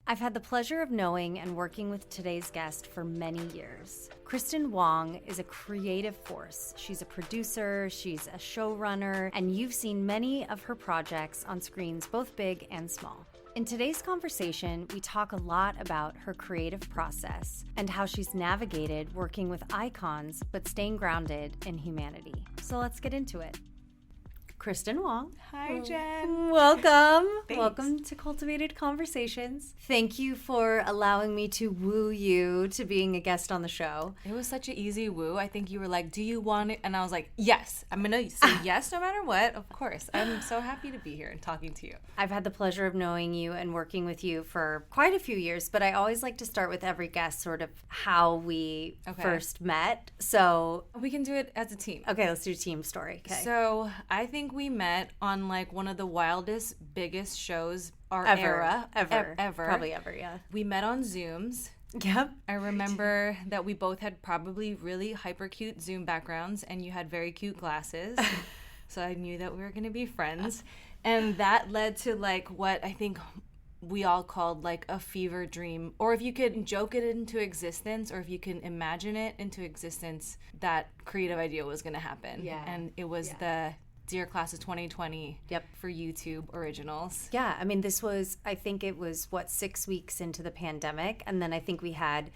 I've had the pleasure of knowing and working with today's guest for many years. Kristen Wong is a creative force. She's a producer, she's a showrunner, and you've seen many of her projects on screens, both big and small. In today's conversation, we talk a lot about her creative process and how she's navigated working with icons but staying grounded in humanity. So let's get into it. Kristen Wong. Hi, Jen. Welcome. Thanks. Welcome to Cultivated Conversations. Thank you for allowing me to woo you to being a guest on the show. It was such an easy woo. I think you were like, do you want it? And I was like, yes. I'm going to say yes no matter what. Of course. I'm so happy to be here and talking to you. I've had the pleasure of knowing you and working with you for quite a few years, but I always like to start with every guest sort of how we first met. So we can do it as a team. Okay, let's do a team story. Okay. So I think we met on like one of the wildest, biggest shows era. Ever. Probably ever, yeah. We met on Zooms. Yep. I remember that we both had probably really hyper cute Zoom backgrounds and you had very cute glasses. So I knew that we were going to be friends. And that led to like what I think we all called like a fever dream. Or if you could joke it into existence or if you can imagine it into existence, that creative idea was going to happen. Yeah. And it was the Dear Class of 2020 for YouTube originals. Yeah, I mean, this was, I think it was, 6 weeks into the pandemic, and then I think we had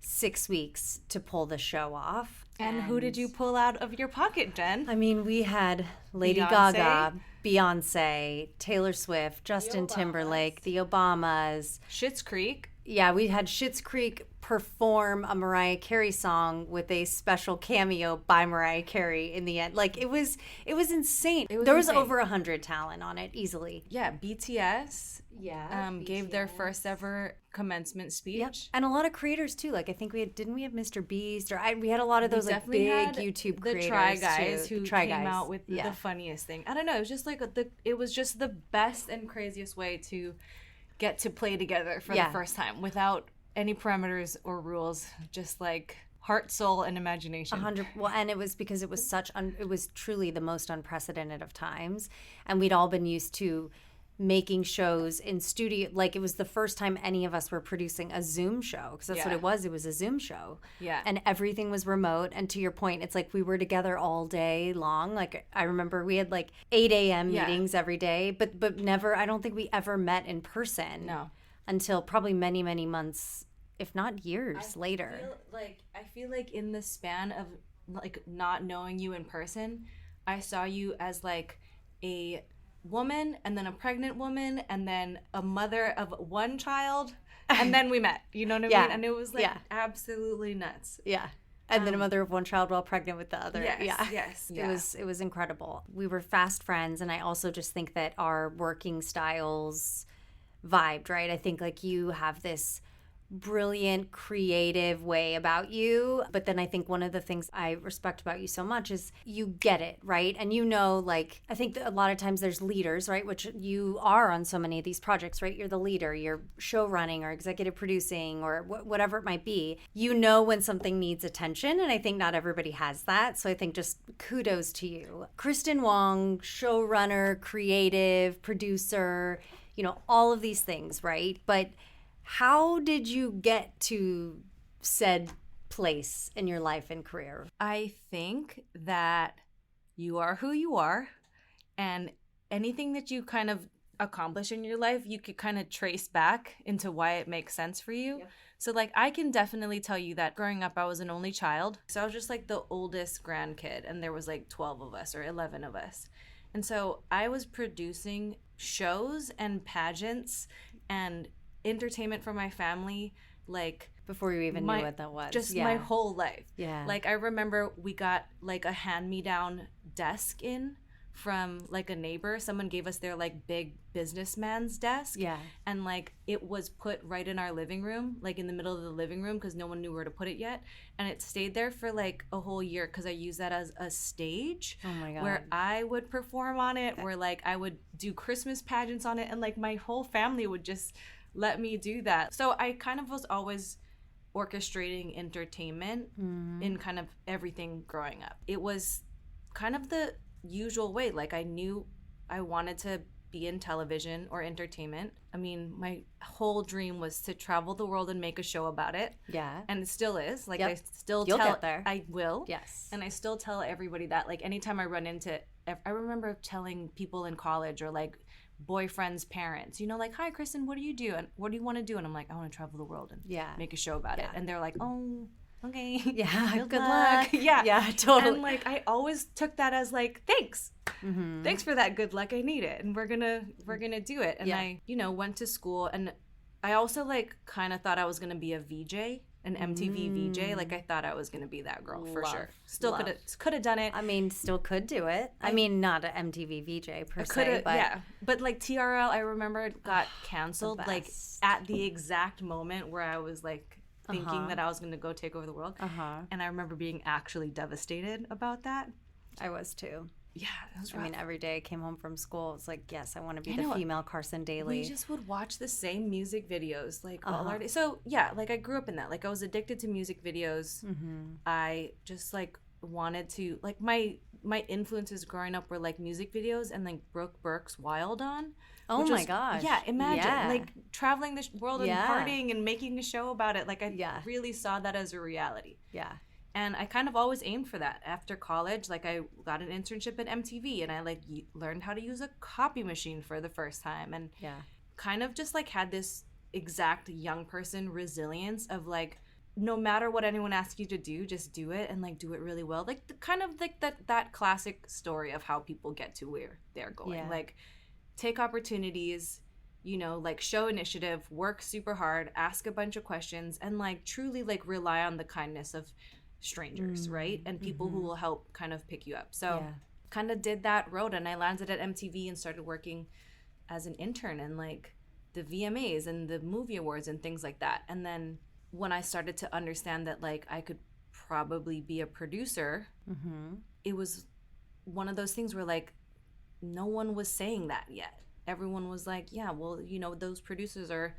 6 weeks to pull the show off. And who did you pull out of your pocket, Jen? I mean, we had Lady Gaga, Beyonce, Taylor Swift, Justin Timberlake, the Obamas. Schitt's Creek. Yeah, we had Schitt's Creek perform a Mariah Carey song with a special cameo by Mariah Carey in the end. Like, it was insane. There was over 100 talent on it, easily. Yeah, BTS. BTS. Gave their first ever commencement speech. Yep. And a lot of creators too. Like I think didn't we have Mr. Beast we had a lot of those like big YouTube creators. The Try Guys too. who came out with the funniest thing. I don't know. It was just like it was just the best and craziest way to get to play together for the first time without any parameters or rules. Just like heart, soul, and imagination. 100. Well, and it was because it was it was truly the most unprecedented of times, and we'd all been used to making shows in studio. Like it was the first time any of us were producing a Zoom show, because that's what it was. It was a Zoom show. Yeah. And everything was remote. And to your point, it's like we were together all day long. Like I remember we had like 8 a.m. meetings every day, but never, I don't think we ever met in person. No. Until probably many, many months, if not years later. I feel like in the span of like not knowing you in person, I saw you as like a woman and then a pregnant woman and then a mother of one child and then we met, you know what I mean? And it was like absolutely nuts. Yeah. And then a mother of one child while pregnant with the other. Yes. It was incredible. We were fast friends, and I also just think that our working styles vibed, right? I think like you have this brilliant, creative way about you. But then I think one of the things I respect about you so much is you get it, right? And you know, like, I think that a lot of times there's leaders, right? Which you are on so many of these projects, right? You're the leader, you're show running or executive producing or whatever it might be. You know when something needs attention. And I think not everybody has that. So I think just kudos to you. Kristen Wong, showrunner, creative, producer, you know, all of these things, right? But how did you get to said place in your life and career? I think that you are who you are, and anything that you kind of accomplish in your life, you could kind of trace back into why it makes sense for you. Yep. So like I can definitely tell you that growing up I was an only child. So I was just like the oldest grandkid, and there was like 12 of us or 11 of us. And so I was producing shows and pageants and entertainment for my family, like before you even knew what that was. Just my whole life. Yeah. Like I remember we got like a hand-me-down desk in from like a neighbor. Someone gave us their like big businessman's desk. Yeah. And like it was put right in our living room, like in the middle of the living room, because no one knew where to put it yet. And it stayed there for like a whole year because I used that as a stage. Oh my God. Where I would perform on it, where like I would do Christmas pageants on it, and like my whole family would just let me do that. So I kind of was always orchestrating entertainment in kind of everything growing up. It was kind of the usual way. Like I knew I wanted to be in television or entertainment. I mean, my whole dream was to travel the world and make a show about it. Yeah. And it still is. Like, Yep. I still You'll tell... get there. I will. Yes. And I still tell everybody that. Like, anytime I run into... I remember telling people in college or, like, boyfriends' parents, you know, like, hi, Kristen, what do you do? And what do you want to do? And I'm like, I want to travel the world and make a show about it. And they're like, oh... okay. Yeah. Good luck. Yeah. Yeah, totally. And like I always took that as like, thanks. Mm-hmm. Thanks for that good luck. I need it. And we're gonna do it. And I, you know, went to school, and I also like kind of thought I was gonna be a VJ, an MTV VJ. Like I thought I was gonna be that girl for sure. Still could have done it. I mean, still could do it. I mean, not an MTV VJ per se, but yeah. But like TRL, I remember got canceled like at the exact moment where I was like thinking that I was going to go take over the world. And I remember being actually devastated about that. I was too. Yeah, it was rough. I mean, every day I came home from school, it was like, yes, I want to be the female Carson Daly. We just would watch the same music videos like all our days. So yeah, like I grew up in that. Like I was addicted to music videos. I just like wanted to, like my influences growing up were like music videos and like Brooke Burke's Wild On. Oh my gosh. Yeah, imagine like traveling the world and partying and making a show about it. Like I really saw that as a reality. Yeah. And I kind of always aimed for that. After college, like I got an internship at MTV and I like learned how to use a copy machine for the first time, and kind of just like had this exact young person resilience of like, no matter what anyone asks you to do, just do it and like do it really well. Like the kind of like that classic story of how people get to where they're going. Yeah. Like take opportunities, you know, like show initiative, work super hard, ask a bunch of questions, and like truly like rely on the kindness of strangers, right? And people who will help kind of pick you up. So kind of did that road, and I landed at MTV and started working as an intern and like the VMAs and the movie awards and things like that. And then when I started to understand that like I could probably be a producer, it was one of those things where like no one was saying that yet. Everyone was like, yeah, well, you know, those producers are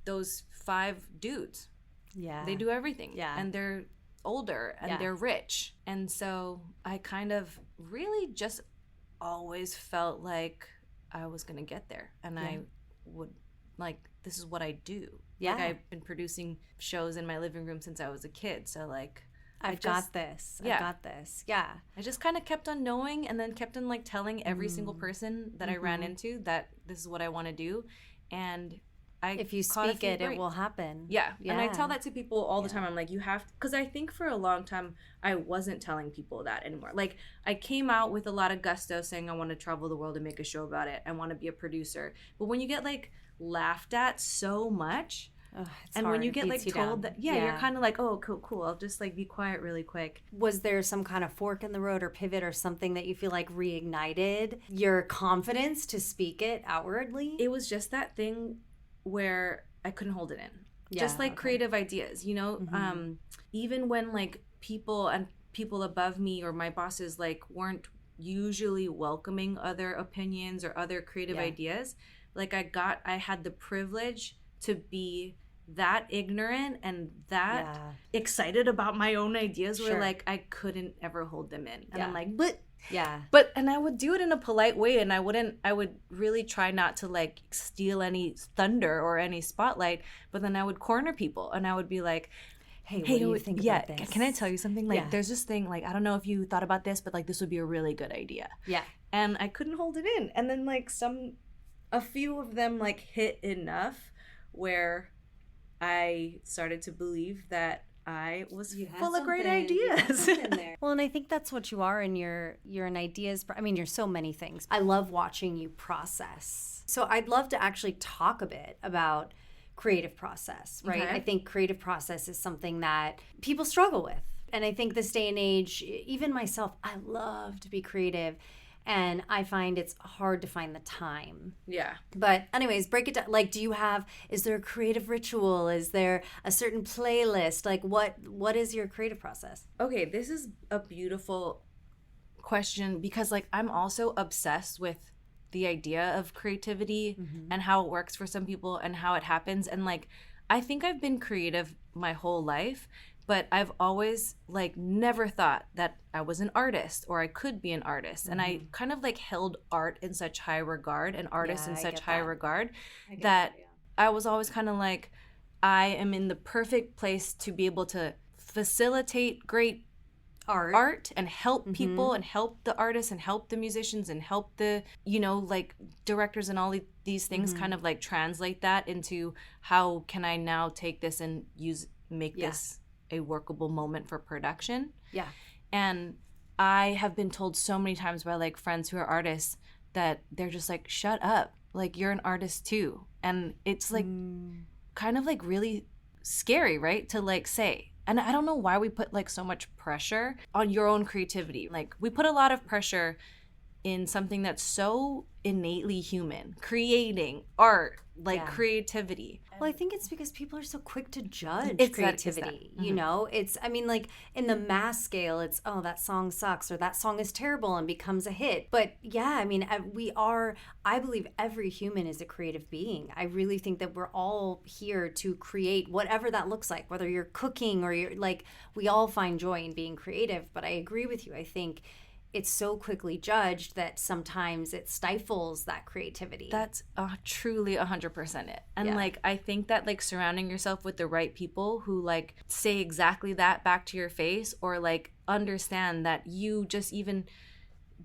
those 5 dudes. Yeah. They do everything. Yeah. And they're older and they're rich. And so I kind of really just always felt like I was going to get there. And I would like, this is what I do. Yeah. Like I've been producing shows in my living room since I was a kid. So like, I've got this. Yeah. I just kind of kept on knowing, and then kept on like telling every single person that I ran into that this is what I want to do. And if you speak it, it will happen. Yeah. And I tell that to people all the time. I'm like, you have to, because I think for a long time I wasn't telling people that anymore. Like I came out with a lot of gusto saying I want to travel the world and make a show about it. I want to be a producer. But when you get like laughed at so much, and hard. When you get like told that, you're kind of like, oh, cool. I'll just like be quiet really quick. Was there some kind of fork in the road or pivot or something that you feel like reignited your confidence to speak it outwardly? It was just that thing where I couldn't hold it in. Just like creative ideas, you know, even when like people above me or my bosses like weren't usually welcoming other opinions or other creative ideas, like I had the privilege to be that ignorant and that excited about my own ideas where like I couldn't ever hold them in. And I'm like, but and I would do it in a polite way, and I would really try not to like steal any thunder or any spotlight, but then I would corner people and I would be like, hey, what do you think about this? Can I tell you something? Like there's this thing, like I don't know if you thought about this, but like this would be a really good idea. Yeah. And I couldn't hold it in. And then like a few of them like hit enough where I started to believe that I was full of great ideas. Well, and I think that's what you are, and you're an ideas. I mean, you're so many things. I love watching you process. So I'd love to actually talk a bit about creative process, right? Okay. I think creative process is something that people struggle with. And I think this day and age, even myself, I love to be creative. And I find it's hard to find the time. Yeah. But anyways, break it down. Like, is there a creative ritual? Is there a certain playlist? Like, what is your creative process? Okay, this is a beautiful question because, like, I'm also obsessed with the idea of creativity and how it works for some people and how it happens. And, like, I think I've been creative my whole life, But I've always like never thought that I was an artist or I could be an artist. And I kind of like held art in such high regard and artists in such high regard that I was always kind of like, I am in the perfect place to be able to facilitate great art and help people and help the artists and help the musicians and help the, you know, like directors and all these things, kind of like translate that into how can I now take this and make this a workable moment for production. Yeah. And I have been told so many times by like friends who are artists that they're just like, shut up, like you're an artist too. And it's like kind of like really scary, right, to like say. And I don't know why we put like so much pressure on your own creativity. Like we put a lot of pressure in something that's so innately human, creating art, like creativity. Well, I think it's because people are so quick to judge creativity, you know? It's, I mean, like in the mass scale, it's, oh, that song sucks or that song is terrible and becomes a hit. But yeah, I mean, I believe every human is a creative being. I really think that we're all here to create whatever that looks like, whether you're cooking or you're like, we all find joy in being creative. But I agree with you. I think it's so quickly judged that sometimes it stifles that creativity. That's truly 100% it. And like, I think that like surrounding yourself with the right people who like say exactly that back to your face or like understand that you just even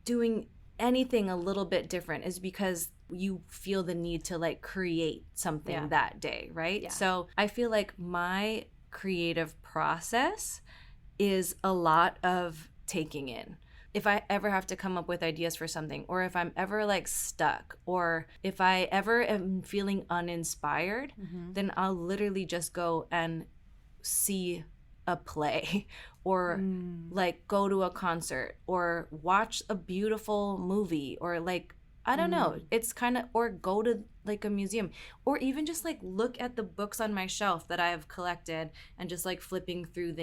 doing anything a little bit different is because you feel the need to like create something that day, right? Yeah. So I feel like my creative process is a lot of taking in. If I ever have to come up with ideas for something, or if I'm ever like stuck, or if I ever am feeling uninspired, then I'll literally just go and see a play or like go to a concert or watch a beautiful movie or like, I don't know. It's kind of, or go to like a museum or even just like look at the books on my shelf that I have collected and just like flipping through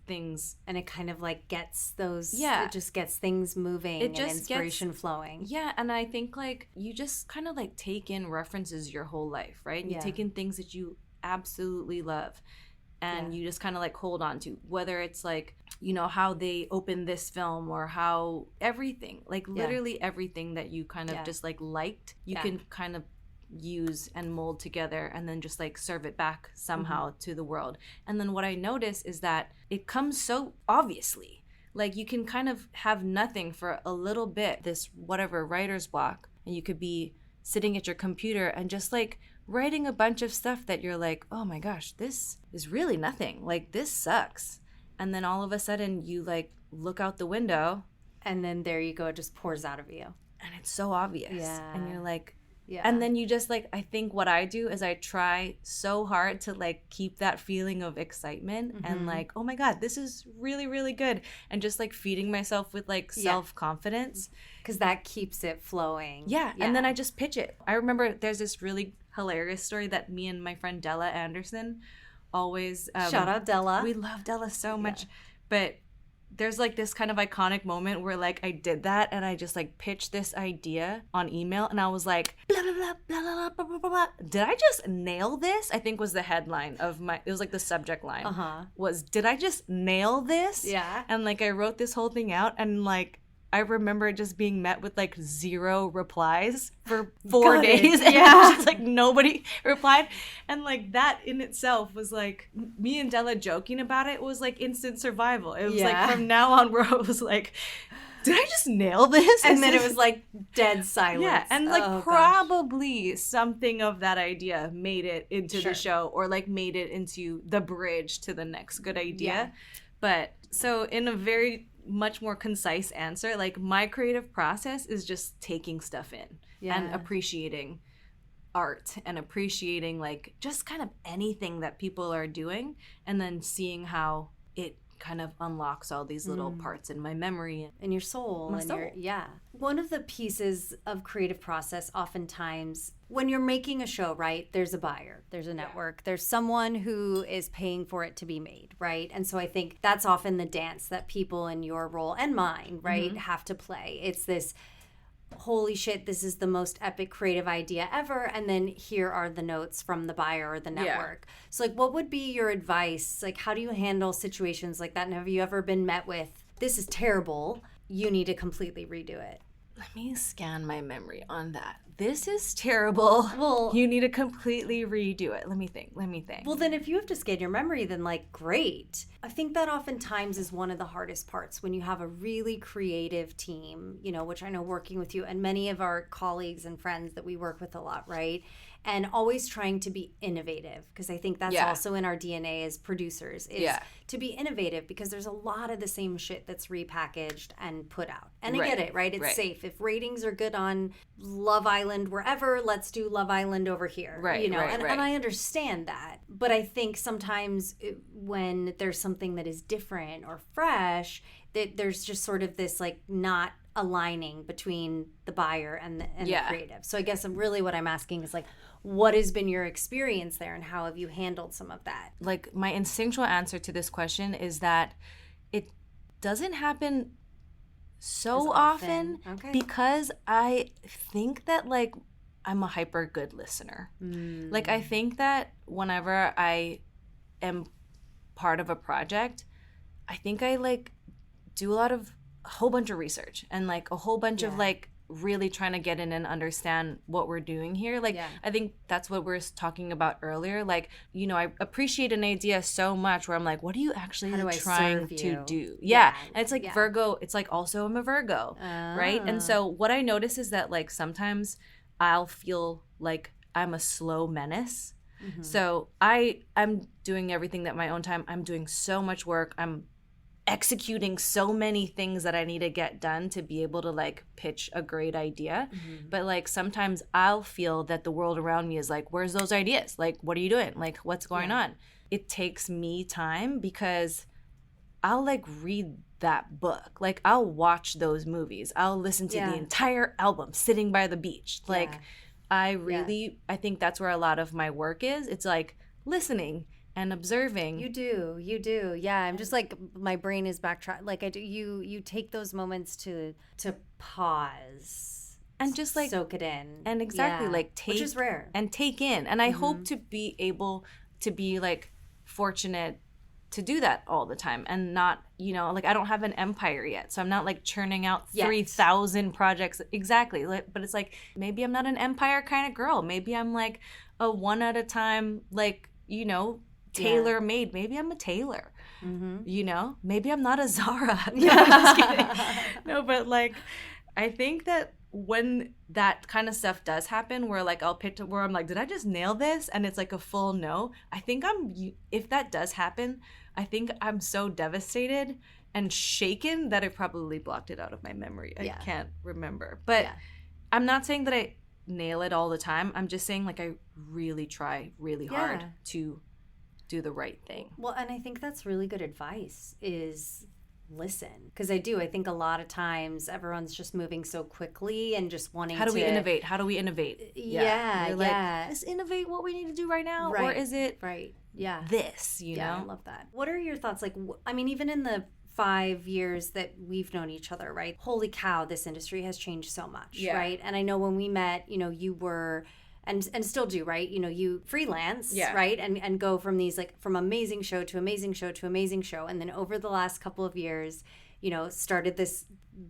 things. And it kind of like gets those, it just gets things moving and inspiration flowing. Yeah. And I think like you just kind of like take in references your whole life, right? You take in things that you absolutely love. And you just kind of like hold on to, whether it's like, you know, how they open this film or how everything, like literally everything that you kind of just like liked, you can kind of use and mold together and then just like serve it back somehow to the world. And then what I notice is that it comes so obviously, like you can kind of have nothing for a little bit, this whatever writer's block, and you could be sitting at your computer and just like writing a bunch of stuff that you're like, oh my gosh, this is really nothing. Like, this sucks. And then all of a sudden you like look out the window. And then there you go. It just pours out of you. And it's so obvious. Yeah. And you're like, and then you just like, I think what I do is I try so hard to like keep that feeling of excitement and like, oh my God, this is really, really good. And just like feeding myself with like self-confidence. Because that keeps it flowing. Yeah. And then I just pitch it. I remember there's this really hilarious story that me and my friend Della Anderson always shout out Della. We love Della so much. But there's like this kind of iconic moment where like I did that and I just like pitched this idea on email and I was like blah blah blah blah blah blah blah blah blah. Did I just nail this? I think was the headline of it was like the subject line was, did I just nail this? Yeah. And like I wrote this whole thing out and like I remember just being met with like 0 replies for 4 days. And just like nobody replied. And like that in itself was like me and Della joking about it was like instant survival. It was like from now on where I was like, did I just nail this? And then it was like dead silence. Yeah. And like probably something of that idea made it into the show or like made it into the bridge to the next good idea. Yeah. But so in a very much more concise answer, like my creative process is just taking stuff in and appreciating art and appreciating like just kind of anything that people are doing and then seeing how it kind of unlocks all these little parts in my memory and your soul and your one of the pieces of creative process oftentimes when you're making a show, right, there's a buyer, there's a network, there's someone who is paying for it to be made, right? And so I think that's often the dance that people in your role and mine, right, have to play. It's this holy shit, this is the most epic creative idea ever, and then here are the notes from the buyer or the network. So like, what would be your advice? Like, how do you handle situations like that? And have you ever been met with, this is terrible, you need to completely redo it? Let me scan my memory on that. This is terrible. Well, you need to completely redo it. Let me think. Well, then if you have to scan your memory, then like, great. I think that oftentimes is one of the hardest parts when you have a really creative team, you know, which I know working with you and many of our colleagues and friends that we work with a lot, right? And always trying to be innovative, because I think that's also in our DNA as producers, is to be innovative, because there's a lot of the same shit that's repackaged and put out. And I get it, right? It's safe. If ratings are good on Love Island wherever, let's do Love Island over here. Right, you know, and I understand that. But I think sometimes when there's something that is different or fresh, that there's just sort of this like not aligning between the buyer and the creative. So I guess really what I'm asking is like, what has been your experience there and how have you handled some of that? Like, my instinctual answer to this question is that it doesn't happen so often. Because I think that like I'm a hyper good listener. Like, I think that whenever I am part of a project, I think I like do a whole bunch of research and like a whole bunch of like really trying to get in and understand what we're doing here. Like, I think that's what we were talking about earlier. Like, you know, I appreciate an idea so much where I'm like, what are you actually trying to do? And it's like Virgo, it's like also I'm a Virgo, right? And so what I notice is that like sometimes I'll feel like I'm a slow menace. So I'm doing everything that my own time. I'm doing so much work. I'm executing so many things that I need to get done to be able to like pitch a great idea. But like sometimes I'll feel that the world around me is like, where's those ideas? Like, what are you doing? Like, what's going on? It takes me time because I'll like read that book. Like, I'll watch those movies. I'll listen to the entire album sitting by the beach. Like, I think that's where a lot of my work is. It's like listening and observing. You do. Yeah, I'm just like, my brain is backtrack. Like, I do. You take those moments to pause and just like soak it in. And like take, which is rare, and take in. And I hope to be able to be like fortunate to do that all the time and not, you know, like I don't have an empire yet, so I'm not like churning out 3,000 projects exactly. But it's like, maybe I'm not an empire kind of girl. Maybe I'm like a one at a time, like, you know, tailor made. Maybe I'm a tailor. You know, maybe I'm not a Zara. No, I'm just kidding. No, but like, I think that when that kind of stuff does happen, where like I'll pitch where I'm like, did I just nail this? And it's like a full no. I think if that does happen, I think I'm so devastated and shaken that I probably blocked it out of my memory. I can't remember. But I'm not saying that I nail it all the time. I'm just saying like I really try really hard to do the right thing. Well, and I think that's really good advice, is listen. Because I think a lot of times everyone's just moving so quickly and just wanting to... How do we innovate? Let's innovate what we need to do right now. Or is it this, you know? I love that. What are your thoughts? Like, I mean, even in the 5 years that we've known each other, right? Holy cow, this industry has changed so much, right? And I know when we met, you know, you were... And still do, right? You know, you freelance, right? And go from these, like, from amazing show to amazing show to amazing show. And then over the last couple of years, you know, started this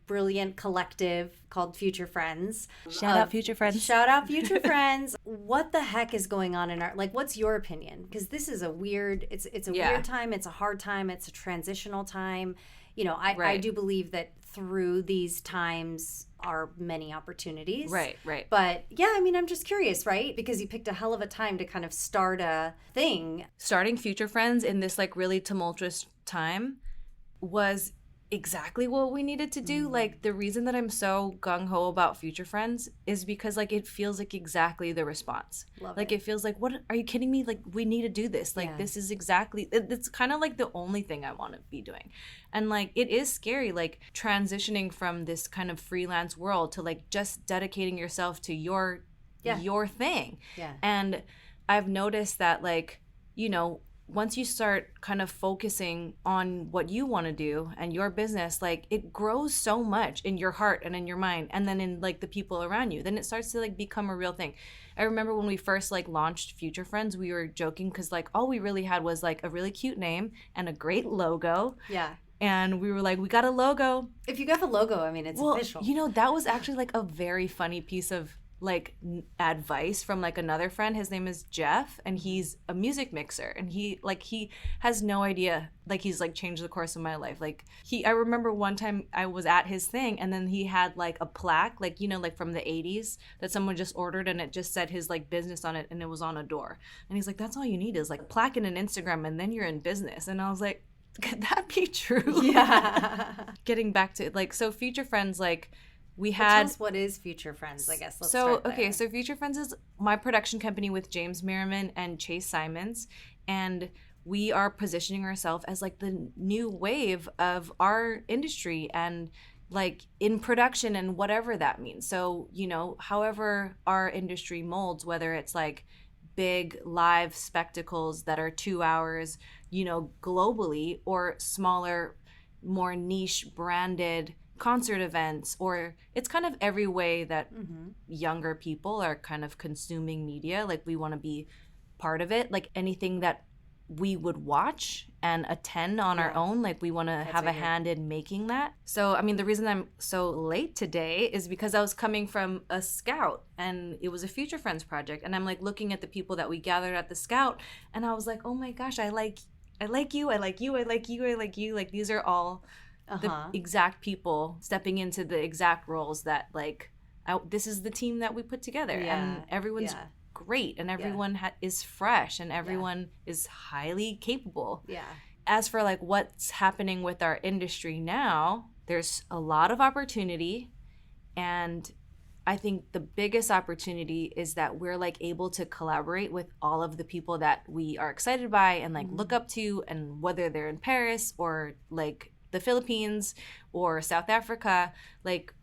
brilliant collective called Future Friends. Shout out Future Friends. Shout out Future Friends. What the heck is going on in our, like, what's your opinion? Because this is a weird, it's a weird time. It's a hard time. It's a transitional time. You know, I do believe that through these times are many opportunities. Right. But yeah, I mean, I'm just curious, right? Because you picked a hell of a time to kind of start a thing. Starting Future Friends in this like really tumultuous time was exactly what we needed to do. Like, the reason that I'm so gung-ho about Future Friends is because like it feels like exactly the response. Like it feels like, what, are you kidding me? Like, we need to do this. Like this is exactly, it's kind of like the only thing I want to be doing. And like, it is scary, like transitioning from this kind of freelance world to like just dedicating yourself to your thing. And I've noticed that, like, you know, once you start kind of focusing on what you want to do and your business, like it grows so much in your heart and in your mind, and then in like the people around you, then it starts to like become a real thing. I remember when we first like launched Future Friends, we were joking because like all we really had was like a really cute name and a great logo. Yeah. And we were like, we got a logo. If you have a logo, I mean, it's official. You know, that was actually like a very funny piece of like advice from like another friend. His name is Jeff, and he's a music mixer, and he has no idea, like he's like changed the course of my life. Like I remember one time I was at his thing, and then he had like a plaque, like, you know, like from the 80s that someone just ordered, and it just said his like business on it, and it was on a door. And he's like, that's all you need is like plaque and an Instagram, and then you're in business. And I was like, could that be true? Yeah. Getting back to like, so Future Friends, like we Tell had. us, what is Future Friends? I guess let's So start there. okay, so Future Friends is my production company with James Merriman and Chase Simons, and we are positioning ourselves as like the new wave of our industry and like in production and whatever that means. So, you know, however our industry molds, whether it's like big live spectacles that are 2 hours, you know, globally, or smaller, more niche branded concert events, or it's kind of every way that younger people are kind of consuming media. Like we want to be part of it, like anything that we would watch and attend on our own, like we want to have a hand in making that. So I mean, the reason I'm so late today is because I was coming from a scout, and it was a Future Friends project, and I'm like looking at the people that we gathered at the scout, and I was like, oh my gosh, I like you, I like you, I like you, I like you. Like these are all the exact people stepping into the exact roles that like this is the team that we put together. And everyone's great, and everyone is fresh, and everyone is highly capable. As for like what's happening with our industry now, there's a lot of opportunity, and I think the biggest opportunity is that we're like able to collaborate with all of the people that we are excited by and like look up to, and whether they're in Paris or like the Philippines or South Africa, like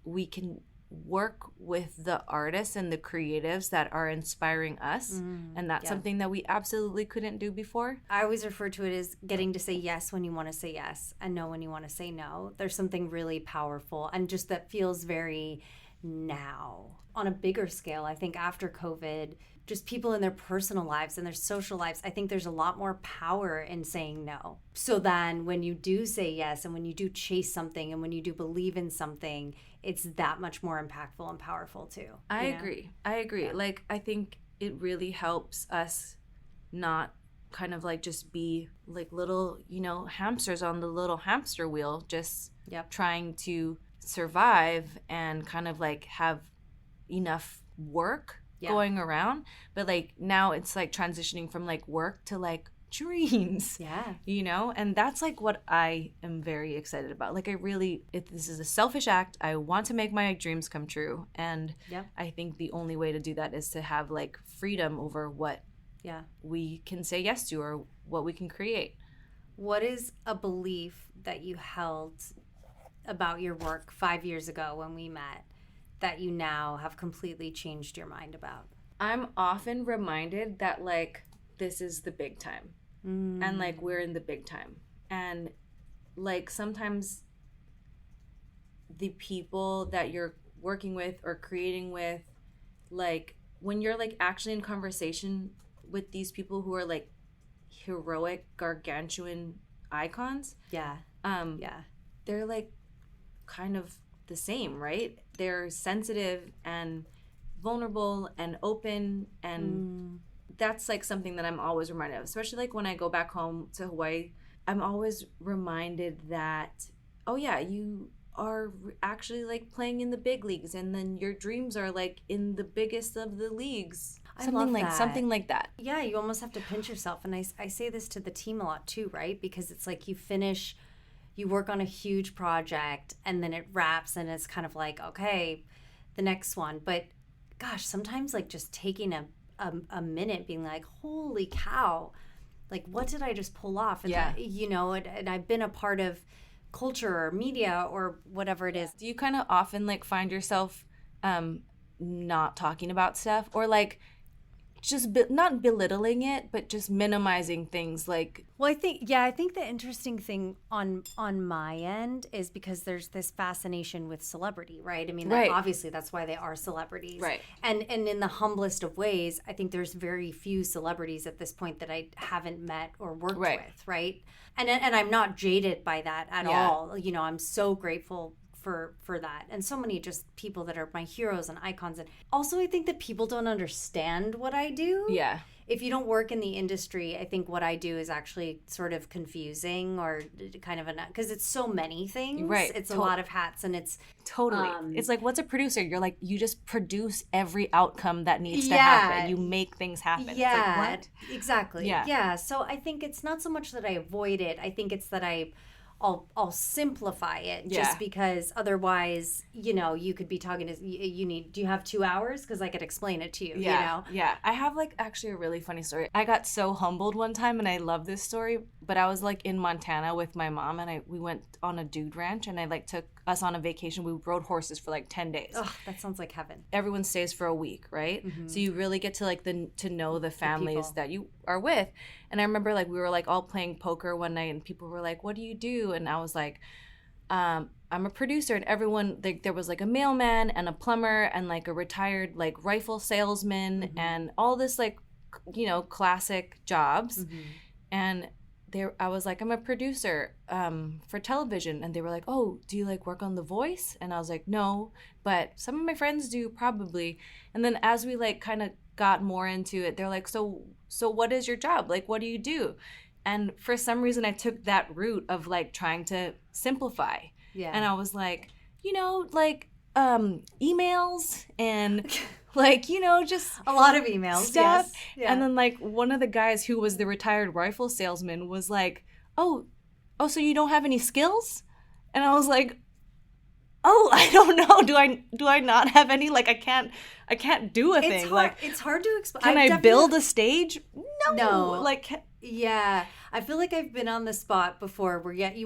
we can work with the artists and the creatives that are inspiring us, and that's something that we absolutely couldn't do before. I always refer to it as getting to say yes when you want to say yes and no when you want to say no. There's something really powerful and just that feels very now. On a bigger scale, I think after COVID, just people in their personal lives and their social lives, I think there's a lot more power in saying no. So then when you do say yes, and when you do chase something, and when you do believe in something, it's that much more impactful and powerful too. I agree. Yeah. Like, I think it really helps us not kind of like just be like little, you know, hamsters on the little hamster wheel, just trying to survive and kind of like have enough work going around. But like now it's like transitioning from like work to like dreams, you know, and that's like what I am very excited about. Like I really, this is a selfish act. I want to make my dreams come true, and I think the only way to do that is to have like freedom over what we can say yes to or what we can create. What is a belief that you held about your work 5 years ago when we met that you now have completely changed your mind about? I'm often reminded that like this is the big time, and like we're in the big time, and like sometimes the people that you're working with or creating with, like when you're like actually in conversation with these people who are like heroic gargantuan icons, they're like kind of the same, right? They're sensitive and vulnerable and open, and that's like something that I'm always reminded of, especially like when I go back home to Hawaii. I'm always reminded that, oh yeah, you are actually like playing in the big leagues, and then your dreams are like in the biggest of the leagues. Something like that. Yeah, you almost have to pinch yourself. And I say this to the team a lot too, right? Because it's like you work on a huge project and then it wraps and it's kind of like, okay, the next one. But gosh, sometimes like just taking a minute being like, holy cow, like what did I just pull off? And that, you know, and I've been a part of culture or media or whatever it is. Do you kind of often like find yourself not talking about stuff, or like just not belittling it, but just minimizing things like. Well, I think the interesting thing on my end is because there's this fascination with celebrity, right? I mean, Right. Obviously that's why they are celebrities. Right. And in the humblest of ways, I think there's very few celebrities at this point that I haven't met or worked Right. with, right? And I'm not jaded by that at all. You know, I'm so grateful for that, and so many just people that are my heroes and icons. And also I think that people don't understand what I do. Yeah. If you don't work in the industry, I think what I do is actually sort of confusing or kind of because it's so many things. Right. It's a lot of hats, and it's totally. It's like, what's a producer? You're like, you just produce every outcome that needs to happen. You make things happen. Yeah, it's like, what? Exactly. Yeah. So I think it's not so much that I avoid it. I think it's that I'll simplify it just because otherwise, you know, you could be talking to, do you have 2 hours? Because I could explain it to you, you know? Yeah. I have like actually a really funny story. I got so humbled one time, and I love this story, but I was like in Montana with my mom, and we went on a dude ranch, and I like took us on a vacation. We rode horses for like 10 days. Oh, that sounds like heaven. Everyone stays for a week, right? Mm-hmm. So you really get to like to know the families that you are with. And I remember like we were like all playing poker one night, and people were like, "What do you do?" And I was like, I'm a producer. And everyone, like, there was like a mailman and a plumber and like a retired like rifle salesman and all this like, you know, classic jobs. And I was like, I'm a producer for television. And they were like, oh, do you like work on The Voice? And I was like, no, but some of my friends do probably. And then as we like kind of got more into it, they're like, so what is your job? Like, what do you do? And for some reason I took that route of like trying to simplify. Yeah. And I was like, you know, like emails and like, you know, just a lot of emails stuff. Yes. Yeah. And then like one of the guys who was the retired rifle salesman was like, oh, so you don't have any skills? And I was like, oh, I don't know. Do I not have any? Like I can't do a thing. Like it's hard to explain. Can I build a stage? No. Like yeah, I feel like I've been on the spot before where it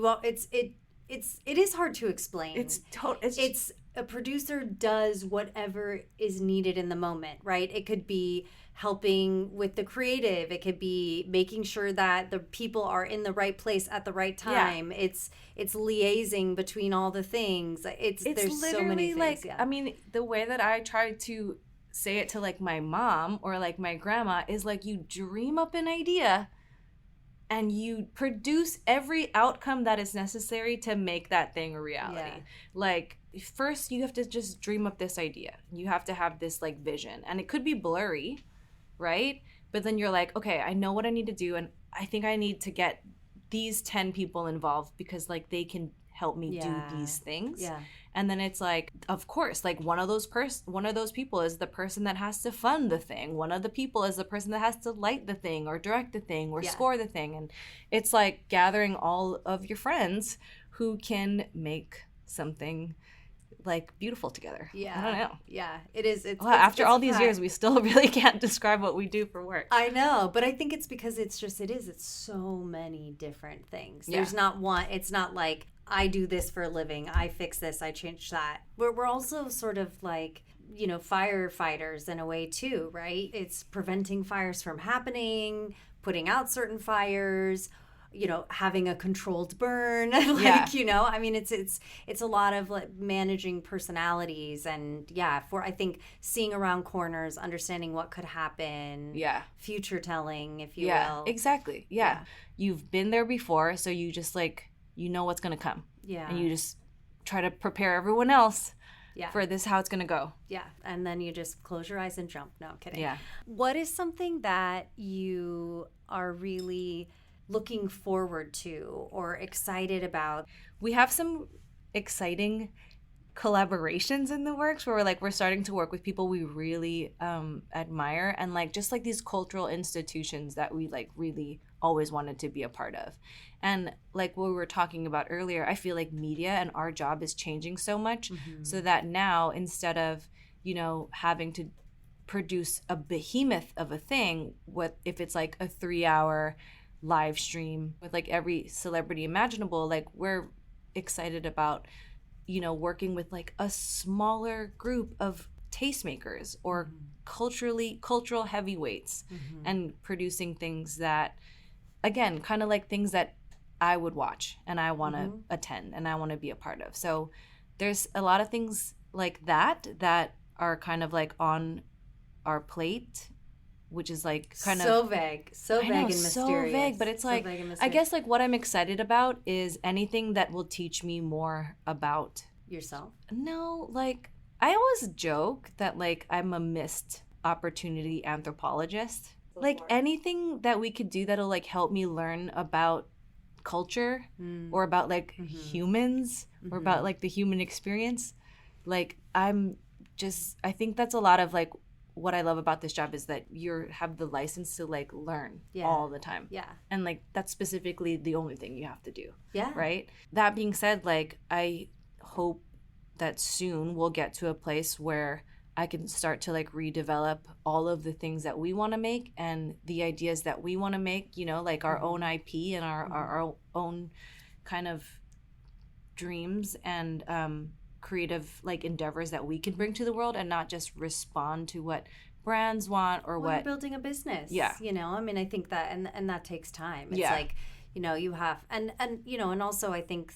is hard to explain. It's a producer does whatever is needed in the moment, right? It could be helping with the creative. It could be making sure that the people are in the right place at the right time. Yeah. It's liaising between all the things. There's so many things. Like, I mean, the way that I try to say it to like my mom or like my grandma is like, you dream up an idea and you produce every outcome that is necessary to make that thing a reality. Yeah. Like, first you have to just dream up this idea. You have to have this like vision, and it could be blurry, right? But then you're like, okay, I know what I need to do, and I think I need to get these 10 people involved because like they can help me do these things. Yeah. And then it's like, of course, like one of those people is the person that has to fund the thing. One of the people is the person that has to light the thing or direct the thing or score the thing. And it's like gathering all of your friends who can make something like beautiful together. Yeah. I don't know. Yeah, it is. After all these years, we still really can't describe what we do for work. I know, but I think it's because it's so many different things. There's not one. It's not like I do this for a living, I fix this, I change that. We're also sort of like, you know, firefighters in a way too, right? It's preventing fires from happening, putting out certain fires, you know, having a controlled burn. You know, I mean, it's a lot of like managing personalities and I think seeing around corners, understanding what could happen. Yeah. Future telling, if you will. Exactly. Yeah. You've been there before, so you just like, you know what's going to come. Yeah. And you just try to prepare everyone else for this, how it's going to go. Yeah. And then you just close your eyes and jump. No, I'm kidding. Yeah. What is something that you are really looking forward to or excited about? We have some exciting collaborations in the works where we're starting to work with people we really admire, and like just like these cultural institutions that we like really always wanted to be a part of. And like what we were talking about earlier, I feel like media and our job is changing so much so that now instead of, you know, having to produce a behemoth of a thing, if it's like a 3-hour live stream with like every celebrity imaginable, like we're excited about, you know, working with like a smaller group of tastemakers or cultural heavyweights and producing things that, again, kind of like things that I would watch and I want to attend and I want to be a part of. So there's a lot of things like that are kind of like on our plate, which is like kind of so vague and mysterious. So vague, but it's like, I guess like what I'm excited about is anything that will teach me more about yourself. No, like I always joke that like I'm a missed opportunity anthropologist. Like anything that we could do that'll like help me learn about culture or about like humans or about like the human experience. Like I think that's a lot of like what I love about this job is that you have the license to like learn all the time. Yeah. And like that's specifically the only thing you have to do. Yeah. Right? That being said, like I hope that soon we'll get to a place where I can start to like redevelop all of the things that we want to make and the ideas that we want to make, you know, like our own IP and our own kind of dreams and creative like endeavors that we can bring to the world and not just respond to what brands want or what you're building a business. Yeah. You know, I mean, I think that and that takes time. It's yeah. like, you know, you have and you know, and also I think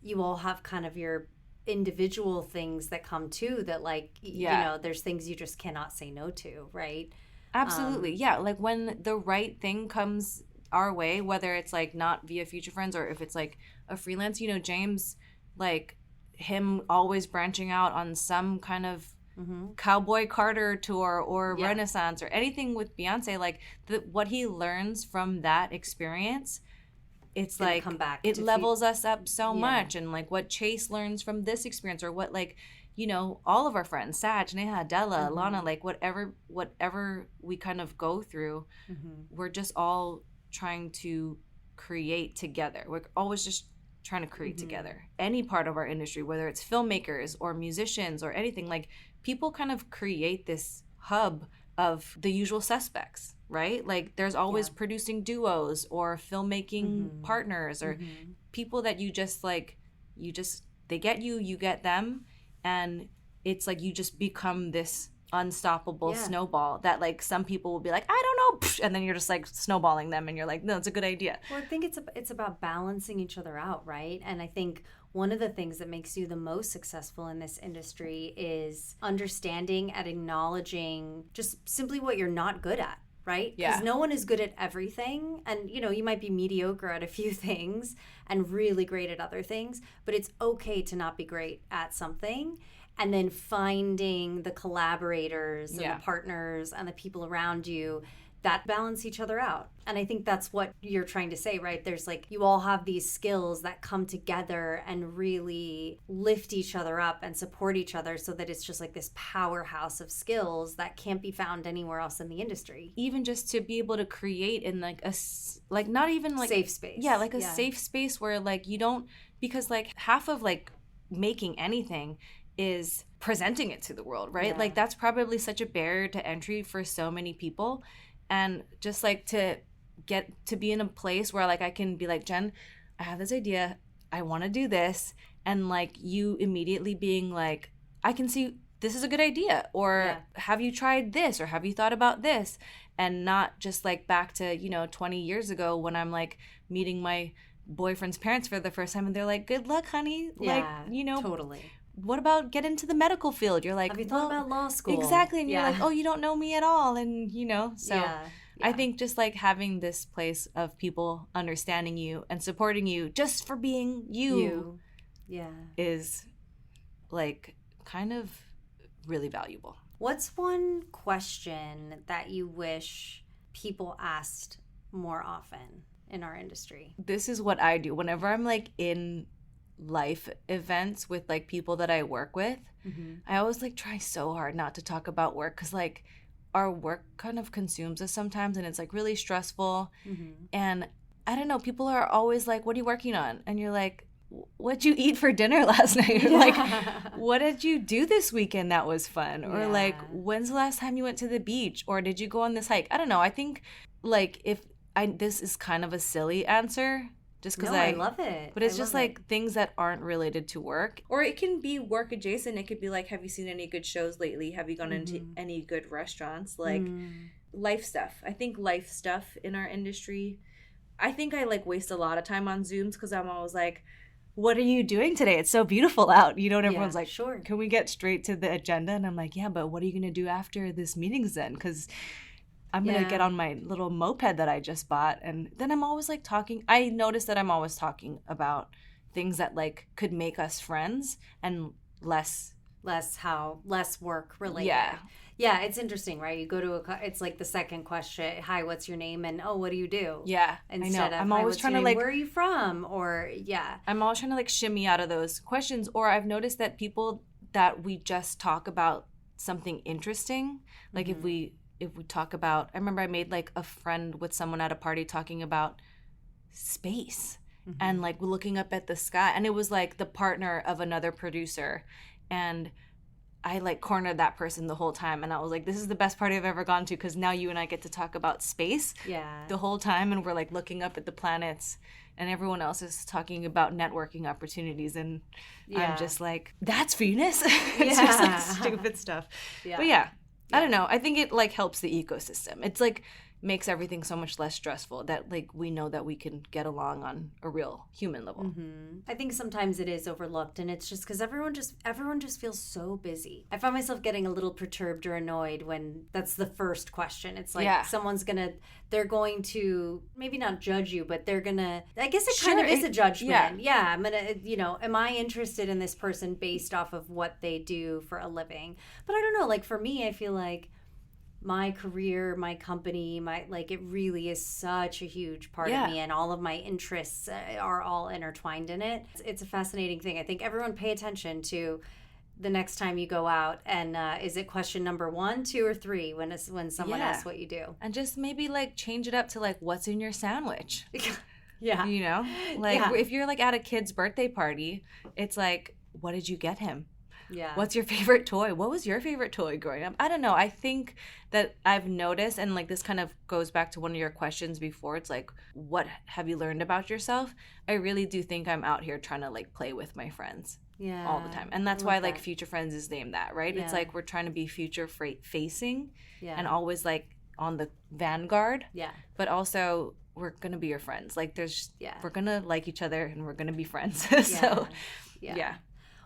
you all have kind of your individual things that come too that like you know, there's things you just cannot say no to, right? Absolutely. Yeah, like when the right thing comes our way, whether it's like not via Future Friends or if it's like a freelance, you know, James, like him always branching out on some kind of Cowboy Carter tour or Renaissance or anything with Beyonce, like what he learns from that experience, it's like come back it levels us up so much. And like what Chase learns from this experience or what like, you know, all of our friends, Saj, Neha, Della, Lana, like whatever we kind of go through, we're just all trying to create together. We're always just trying to create together. Any part of our industry, whether it's filmmakers or musicians or anything, like people kind of create this hub of the usual suspects, right? Like there's always producing duos or filmmaking partners or people that you just like, they get you, you get them. And it's like you just become this unstoppable snowball that like some people will be like, I don't know, and then you're just like snowballing them and you're like, no, it's a good idea. Well, I think it's about balancing each other out, right? And I think one of the things that makes you the most successful in this industry is understanding and acknowledging just simply what you're not good at, right? Because no one is good at everything. And, you know, you might be mediocre at a few things and really great at other things, but it's okay to not be great at something. And then finding the collaborators and the partners and the people around you that balance each other out. And I think that's what you're trying to say, right? There's like, you all have these skills that come together and really lift each other up and support each other so that it's just like this powerhouse of skills that can't be found anywhere else in the industry. Even just to be able to create in like a, like not even like safe space. Yeah, like a safe space where like you don't, because like half of like making anything is presenting it to the world, right? Yeah. Like that's probably such a barrier to entry for so many people. And just like to get to be in a place where like I can be like, Jen, I have this idea, I want to do this, and like you immediately being like, I can see this is a good idea, or have you tried this, or have you thought about this? And not just like back to, you know, 20 years ago when I'm like meeting my boyfriend's parents for the first time and they're like, good luck, honey. Like, you know, totally. What about get into the medical field? You're like, have you thought about law school? Exactly. And you're like, oh, you don't know me at all. And, you know, so I think just like having this place of people understanding you and supporting you just for being you. Is like kind of really valuable. What's one question that you wish people asked more often in our industry? This is what I do. Whenever I'm like in life events with like people that I work with, I always like try so hard not to talk about work because like our work kind of consumes us sometimes and it's like really stressful. And I don't know, people are always like, what are you working on? And you're like, what'd you eat for dinner last night? Or like, what did you do this weekend that was fun? Or like, when's the last time you went to the beach? Or did you go on this hike? I don't know. I think like this is kind of a silly answer just because No, I love it. But it's I just love like things that aren't related to work, or it can be work adjacent. It could be like, have you seen any good shows lately? Have you gone into any good restaurants? Like life stuff. I think life stuff in our industry, I think I like waste a lot of time on Zooms because I'm always like, what are you doing today? It's so beautiful out. You know, and everyone's like, sure. Can we get straight to the agenda? And I'm like, yeah, but what are you going to do after this meeting's then? Because I'm going to get on my little moped that I just bought. And then I'm always like talking. I notice that I'm always talking about things that like could make us friends and less work related. Yeah, it's interesting, right? You go to it's like the second question, hi, what's your name? And, oh, what do you do? Yeah, Instead I know. of, I'm hi, always what's trying your to name? like, where are you from? Or, I'm always trying to like shimmy out of those questions. Or I've noticed that people that we just talk about something interesting, like if we talk about, I remember I made like a friend with someone at a party talking about space and like looking up at the sky. And it was like the partner of another producer. And I like cornered that person the whole time, and I was like, this is the best party I've ever gone to because now you and I get to talk about space the whole time, and we're like looking up at the planets, and everyone else is talking about networking opportunities, and I'm just like, that's Venus. It's just like stupid stuff. But I don't know. I think it like helps the ecosystem. It's like makes everything so much less stressful that like we know that we can get along on a real human level. I think sometimes it is overlooked, and it's just because everyone just feels so busy. I find myself getting a little perturbed or annoyed when that's the first question. It's like they're going to maybe not judge you, but they're gonna, I guess it kind of is a judgment. I'm gonna, am I interested in this person based off of what they do for a living? But I don't know, like for me, I feel like my career, my company, it really is such a huge part of me, and all of my interests are all intertwined in it. It's a fascinating thing. I think everyone pay attention to the next time you go out, and is it question number 1, 2, or 3 when someone asks what you do? And just maybe like change it up to like, what's in your sandwich? Yeah. You know? Like if you're like at a kid's birthday party, it's like, what did you get him? Yeah. What's your favorite toy? What was your favorite toy growing up? I don't know. I think that I've noticed, and like this kind of goes back to one of your questions before. It's like, what have you learned about yourself? I really do think I'm out here trying to like play with my friends all the time. And that's why like Future Friends is named that, right? It's like we're trying to be future facing and always like on the vanguard. Yeah. But also we're going to be your friends. Like we're going to like each other and we're going to be friends. So yeah.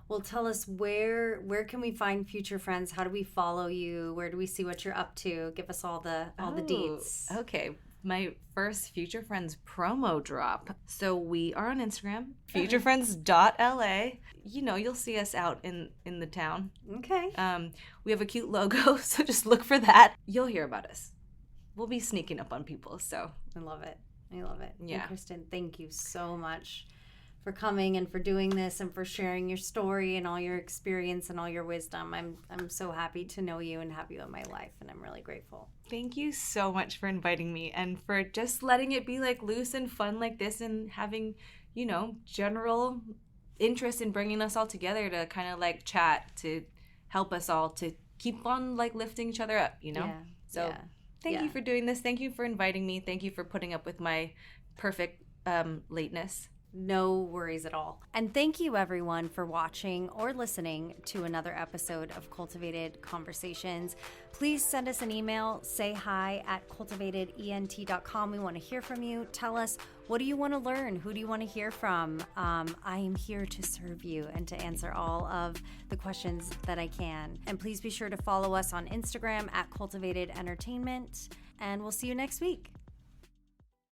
Well, tell us where can we find Future Friends? How do we follow you? Where do we see what you're up to? Give us all the deets. Okay. My first Future Friends promo drop. So we are on Instagram, futurefriends.la. You know, you'll see us out in the town. Okay. We have a cute logo, so just look for that. You'll hear about us. We'll be sneaking up on people, so. I love it. Yeah. And Kristen, thank you so much for coming and for doing this and for sharing your story and all your experience and all your wisdom. I'm so happy to know you and have you in my life, and I'm really grateful. Thank you so much for inviting me and for just letting it be like loose and fun like this, and having, you know, general interest in bringing us all together to kind of like chat, to help us all to keep on like lifting each other up, you know? Thank you for doing this. Thank you for inviting me. Thank you for putting up with my perfect lateness. No worries at all. And thank you everyone for watching or listening to another episode of Cultivated Conversations. Please send us an email, say hi at cultivatedent.com. We want to hear from you. Tell us, what do you want to learn? Who do you want to hear from? I am here to serve you and to answer all of the questions that I can. And please be sure to follow us on Instagram at Cultivated Entertainment. And we'll see you next week.